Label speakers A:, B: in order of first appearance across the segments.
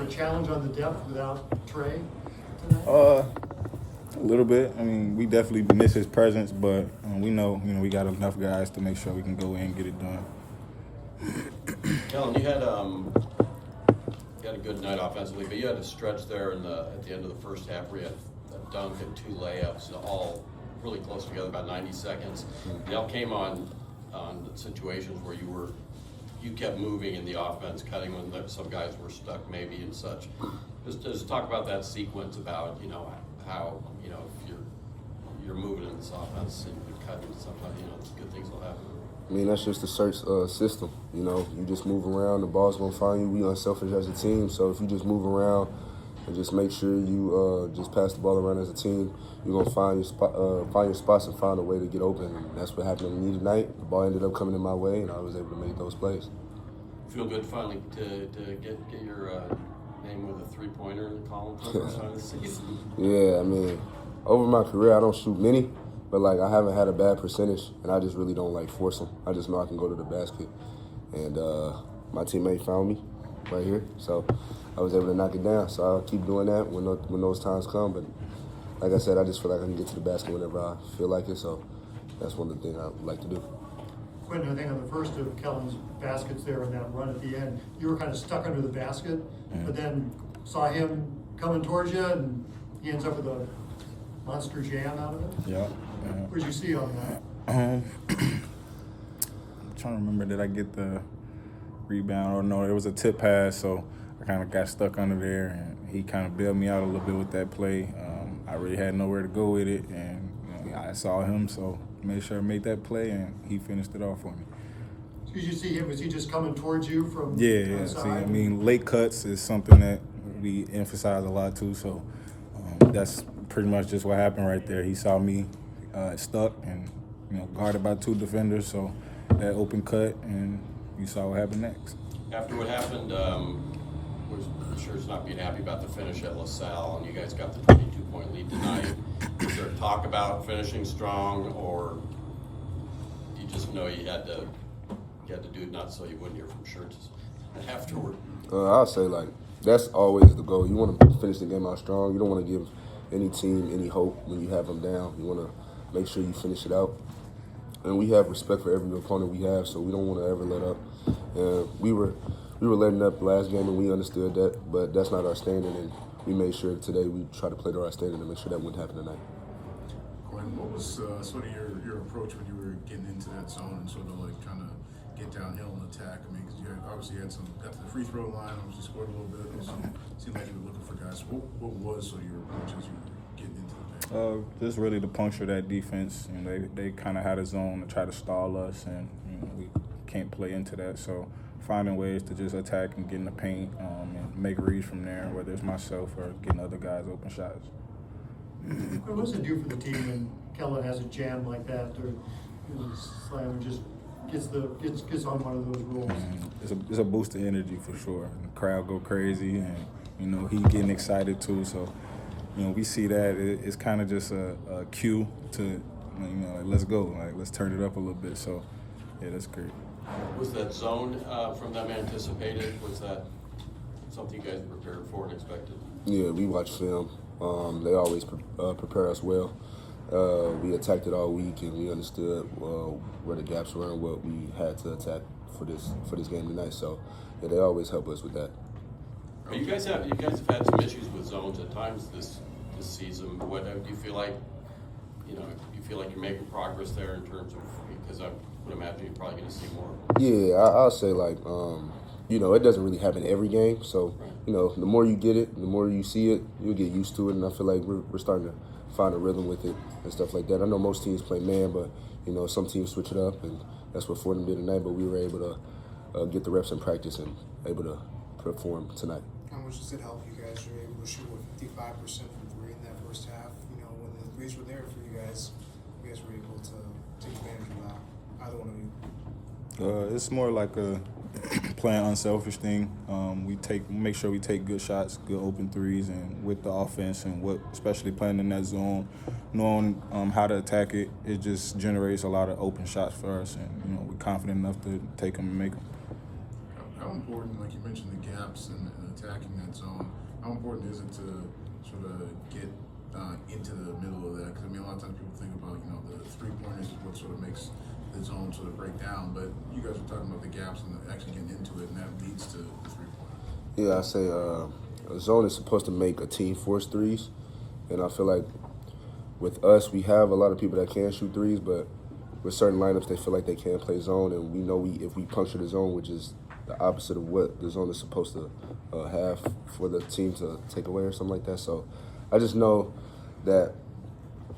A: challenge on the depth without Trey tonight?
B: A little bit. I mean, we definitely miss his presence, but we know, we got enough guys to make sure we can go in and get it done.
C: Kellen, you had a good night offensively, but you had a stretch there at the end of the first half where you had a dunk and 2 layups, all really close together, about 90 seconds. They all came on situations where you kept moving in the offense, cutting when some guys were stuck maybe and such. Just talk about that sequence about how if you're moving in this offense and you're cutting, sometimes good things will happen.
D: I mean, that's just the search system. You just move around, the ball's gonna find you. We unselfish as a team, so if you just move around and just make sure you just pass the ball around as a team, you're gonna find your spots and find a way to get open. And that's what happened to me tonight. The ball ended up coming in my way, and I was able to make those plays.
C: Feel good finally to get your name with a 3-pointer in the column for the first time this season.
D: Yeah, I mean, over my career, I don't shoot many, but I haven't had a bad percentage, and I just really don't force them. I just know I can go to the basket, and my teammate found me right here, so I was able to knock it down. So I'll keep doing that when those times come. But like I said, I just feel like I can get to the basket whenever I feel like it. So that's one of the things I would like to do.
A: Quentin, I think on the first of Kellen's baskets there in that run at the end, you were kind of stuck under the basket, but then saw him coming towards you, and he ends up with a monster jam out of it.
B: Yeah.
A: What did you see on that?
B: I'm trying to remember, did I get the rebound or no? It was a tip pass, so I kind of got stuck under there, and he kind of bailed me out a little bit with that play. I really had nowhere to go with it, and I saw him, so made sure I made that play, and he finished it off for me.
A: So did you see him? Was he just coming towards you from
B: Yeah.
A: outside?
B: See, I mean, late cuts is something that we emphasize a lot too, so that's pretty much just what happened right there. He saw me stuck and guarded by 2 defenders, so that open cut, and you saw what happened next.
C: After what happened, I'm sure it's not being happy about the finish at LaSalle, and you guys got the 22-point lead tonight. Was there talk about finishing strong, or you just know you had to do it not so you wouldn't hear from shirts afterward?
D: I'll say that's always the goal. You want to finish the game out strong. You don't want to give any team any hope when you have them down. You want to make sure you finish it out. And we have respect for every opponent we have, so we don't want to ever let up. And we were letting up last game, and we understood that, but that's not our standard. And we made sure today we try to play to our standard and make sure that wouldn't happen tonight.
E: Quentin, what was sort of your approach when you were getting into that zone and sort of trying to get downhill and attack? I mean, because you obviously got to the free throw line, obviously scored a little bit. It seemed like you were looking for guys. What was sort of your approach as you were getting into the paint?
B: Just really to puncture that defense. They kind of had a zone to try to stall us, and we can't play into that. So finding ways to just attack and get in the paint and make reads from there, whether it's myself or getting other guys open shots.
A: What does it do for the team when Kellen has a jam like that, or Slam just gets on one of those rolls?
B: It's a boost of energy for sure. The crowd go crazy, and he getting excited too. So we see that it's kind of just a cue to let's go, let's turn it up a little bit. So yeah, that's great.
C: Was that zone from them anticipated? Was that something you guys prepared for and expected?
D: Yeah, we watch film. They always prepare us well. We attacked it all week, and we understood where the gaps were and what we had to attack for this game tonight. So yeah, they always help us with that.
C: You guys have had some issues with zones at times this season. What do you feel like? You feel like you're making progress there in terms of, because I would imagine you're probably going to see more.
D: Yeah, I'll say it doesn't really happen every game. So the more you get it, the more you see it, you'll get used to it. And I feel like we're starting to find a rhythm with it and stuff like that. I know most teams play man, but some teams switch it up, and that's what Fordham did tonight. But we were able to get the reps in practice and able to perform tonight.
F: How much does it help you guys? You're able to shoot 55% from 3 in that first half. When the threes were there for you guys were able to take advantage of that. Either one of you.
B: It's more like a playing unselfish thing. We make sure we take good shots, good open threes, and with the offense and especially playing in that zone, knowing how to attack it, it just generates a lot of open shots for us, and we're confident enough to take them and make them.
E: How how important, like you mentioned, the gaps and attacking that zone, how important is it to sort of get into the middle of that? Because, I mean, a lot of times people think about, you know, the three-pointers is what sort of makes the zone sort of break down, but you guys are talking about the gaps and actually getting into it, and that leads to the three-pointer.
D: Yeah, I say a zone is supposed to make a team force threes, and I feel like with us, we have a lot of people that can shoot threes, but with certain lineups, they feel like they can't play zone, and we know if we puncture the zone, which is the opposite of what the zone is supposed to have for the team to take away or something like that. So I just know that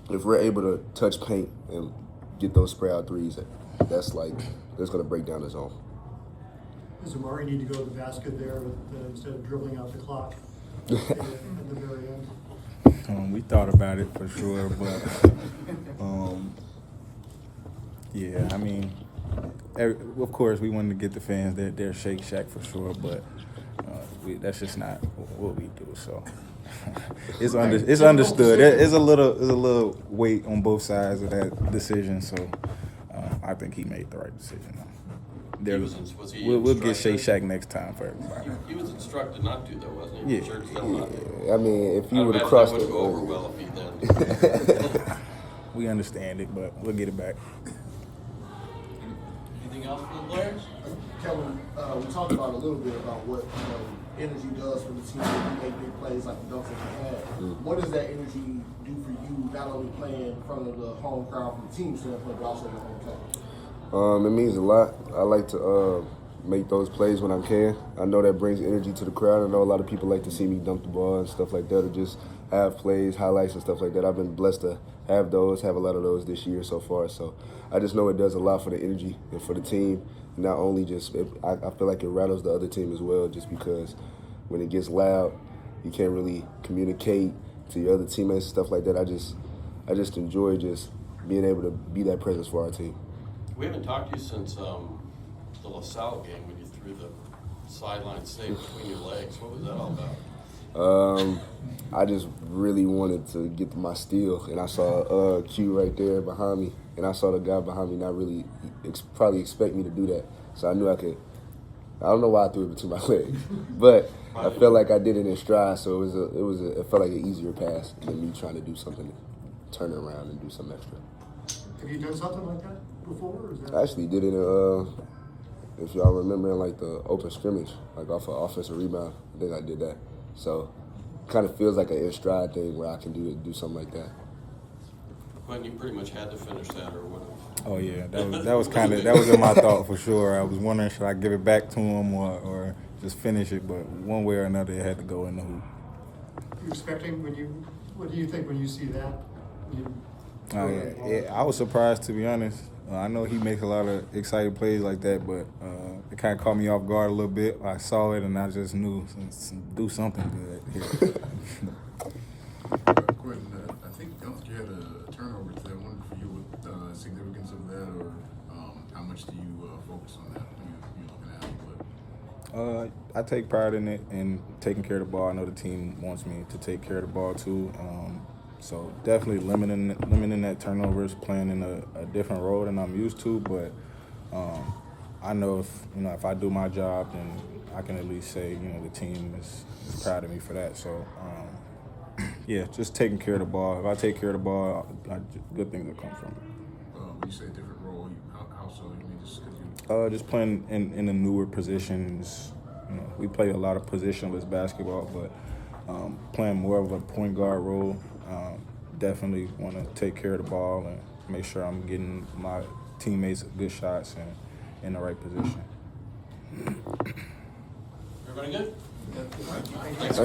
D: if we're able to touch paint and get those spray out threes, that's going to break down the zone.
A: Does Amari need to go to the basket there instead of dribbling out the clock at the very end?
B: We thought about it for sure, but yeah, I mean, of course we wanted to get the fans their Shake Shack for sure, but that's just not what we do. So it's understood. There's a little weight on both sides of that decision. So I think he made the right decision.
C: Was he
B: we'll get
C: instructed?
B: Shake Shack next time for everybody.
C: He was instructed not to, though, wasn't he?
B: Yeah.
C: Sure, still not.
D: I mean, if you
C: I
D: would have
C: imagine
D: crossed
C: that
D: it,
C: wouldn't go over well if he then.
B: We understand it, but we'll get it back.
G: Anything else for the players?
H: Kellen, we talked about a little bit about what energy does for the team when you make big plays like the dunks that you had. What does that energy do for you, not only playing in front of the home crowd from the team standpoint, but also your hometown?
D: it means a lot. I like to make those plays when I can. I know that brings energy to the crowd. I know a lot of people like to see me dump the ball and stuff like that, or just have plays, highlights and stuff like that. I've been blessed to have a lot of those this year so far. So I just know it does a lot for the energy and for the team. Not only I feel like it rattles the other team as well, just because when it gets loud, you can't really communicate to your other teammates and stuff like that. I just enjoy just being able to be that presence for our team.
C: We haven't talked to you since the LaSalle game when you threw the sideline save between your legs. What was that all about?
D: I just really wanted to get to my steal, and I saw Q right there behind me, and I saw the guy behind me not really probably expect me to do that. So I knew I could. I don't know why I threw it between my legs, but I felt like I did it in stride. So it felt like an easier pass than me trying to do something, turn it around and do something extra.
A: Have you done something like that before? Or is that...
D: I actually did it if y'all remember, in like the open scrimmage, like off an offensive rebound. I think I did that. So it kind of feels like an in stride thing where I can do something like that.
C: Quentin, you pretty much had to finish that or would have.
B: Oh yeah, that was in my thought for sure. I was wondering, should I give it back to him or just finish it, but one way or another it had to go in the hoop.
A: You expecting what do you think when you see that?
B: I was surprised, to be honest. I know he makes a lot of exciting plays like that, but it kind of caught me off guard a little bit. I saw it and I just knew do something good here.
E: Quentin, I think you had a turnover today. I wondered for you what the significance of that, or how much do you focus on that when you're looking at how you play?
B: I take pride in it and taking care of the ball. I know the team wants me to take care of the ball too. So definitely limiting that turnovers, playing in a different role than I'm used to. But I know if I do my job, then I can at least say the team is proud of me for that. So yeah, just taking care of the ball. If I take care of the ball, good things will come from it.
E: When you say different role, how so? You mean just because you?
B: Just playing in the newer positions. We play a lot of positionless basketball, but playing more of a point guard role. Definitely want to take care of the ball and make sure I'm getting my teammates good shots and in the right position.
C: Everybody good?
D: Thanks.